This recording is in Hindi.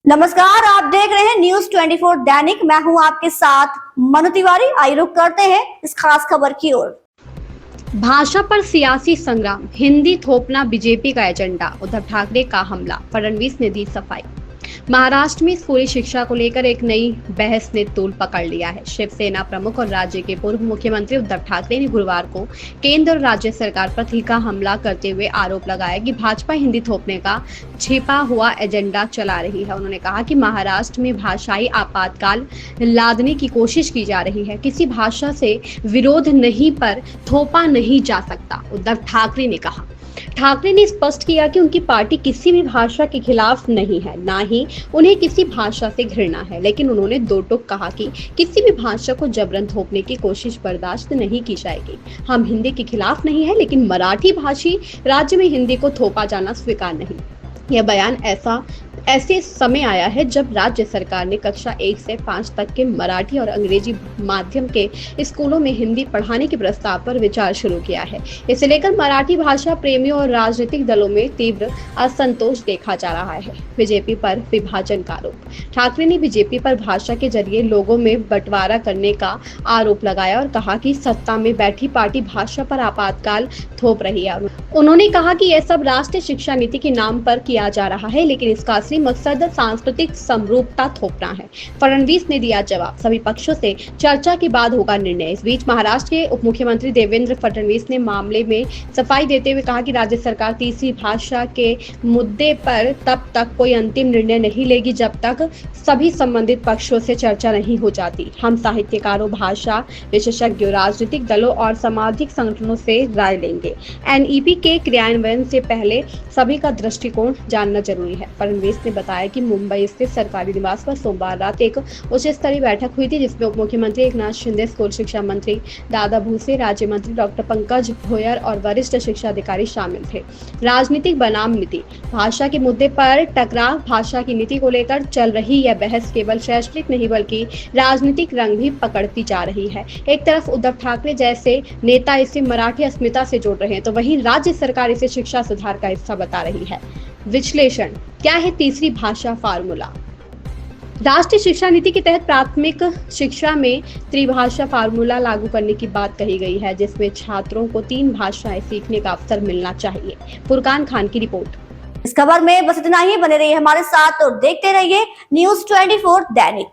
नमस्कार, आप देख रहे हैं न्यूज 24 दैनिक। मैं हूं आपके साथ मनु तिवारी। आइए रुक करते हैं इस खास खबर की ओर। भाषा पर सियासी संग्राम, हिंदी थोपना बीजेपी का एजेंडा, उद्धव ठाकरे का हमला, फडणवीस ने दी सफाई। महाराष्ट्र में स्कूली शिक्षा को लेकर एक नई बहस ने तूल पकड़ लिया है। शिवसेना प्रमुख और राज्य के पूर्व मुख्यमंत्री उद्धव ठाकरे ने गुरुवार को केंद्र और राज्य सरकार पर तीखा हमला करते हुए आरोप लगाया कि भाजपा हिंदी थोपने का छिपा हुआ एजेंडा चला रही है। उन्होंने कहा कि महाराष्ट्र में भाषाई आपातकाल लादने की कोशिश की जा रही है। किसी भाषा से विरोध नहीं पर थोपा नहीं जा सकता, उद्धव ठाकरे ने कहा। ठाकरे ने स्पष्ट किया कि उनकी पार्टी किसी भी भाषा के खिलाफ नहीं है, ना ही उन्हें किसी भाषा से घृणा है, लेकिन उन्होंने दो टूक कहा कि किसी भी भाषा को जबरन थोपने की कोशिश बर्दाश्त नहीं की जाएगी। हम हिंदी के खिलाफ नहीं है, लेकिन मराठी भाषी राज्य में हिंदी को थोपा जाना स्वीकार नहीं। यह बयान ऐसे समय आया है जब राज्य सरकार ने कक्षा 1 से 5 तक के मराठी और अंग्रेजी माध्यम के स्कूलों में हिंदी पढ़ाने के प्रस्ताव पर विचार शुरू किया है। इसे लेकर मराठी भाषा प्रेमियों और राजनीतिक दलों में तीव्र असंतोष देखा जा रहा है। बीजेपी पर विभाजन का आरोप। ठाकरे ने बीजेपी पर भाषा के जरिए लोगों में बंटवारा करने का आरोप लगाया और कहा कि सत्ता में बैठी पार्टी भाषा पर आपातकाल थोप रही है। उन्होंने कहा कि यह सब राष्ट्रीय शिक्षा नीति के नाम पर किया जा रहा है, लेकिन इसका असली मकसद सांस्कृतिक समरूपता थोपना है। फडणवीस ने दिया जवाब, सभी पक्षों से चर्चा के बाद होगा निर्णय। इस बीच महाराष्ट्र के उप मुख्यमंत्री देवेंद्र फडणवीस ने मामले में सफाई देते हुए कहा कि राज्य सरकार तीसरी भाषा के मुद्दे पर तब तक कोई अंतिम निर्णय नहीं लेगी जब तक सभी संबंधित पक्षों से चर्चा नहीं हो जाती। हम साहित्यकारों, भाषा विशेषज्ञों, राजनीतिक दलों और सामाजिक संगठनों से राय लेंगे। एनईपी के क्रियान्वयन से पहले सभी का दृष्टिकोण जानना जरूरी है। फडणवीस ने बताया कि मुंबई स्थित सरकारी निवास पर सोमवार रात एक उच्च स्तरीय बैठक हुई थी, जिसमें उप मुख्यमंत्री एकनाथ शिंदे, स्कूल शिक्षा मंत्री दादा भूसे, राज्य मंत्री डॉक्टर पंकज भोयर और वरिष्ठ शिक्षा अधिकारी शामिल थे। राजनीतिक बनाम नीति, भाषा के मुद्दे पर टकराव। भाषा की नीति को लेकर चल रही यह बहस केवल शैक्षणिक नहीं बल्कि राजनीतिक रंग भी पकड़ती जा रही है। एक तरफ उद्धव ठाकरे जैसे नेता इसे मराठी अस्मिता से जोड़ रहे हैं, तो वहीं राज्य सरकार इसे शिक्षा सुधार का हिस्सा बता रही है। विश्लेषण, क्या है तीसरी भाषा फार्मूला? राष्ट्रीय शिक्षा नीति के तहत प्राथमिक शिक्षा में त्रिभाषा फार्मूला लागू करने की बात कही गई है, जिसमें छात्रों को 3 भाषाएं सीखने का अवसर मिलना चाहिए। फुरकान खान की रिपोर्ट। इस खबर में बस इतना ही। बने रहिए हमारे साथ और देखते रहिए न्यूज 24 दैनिक।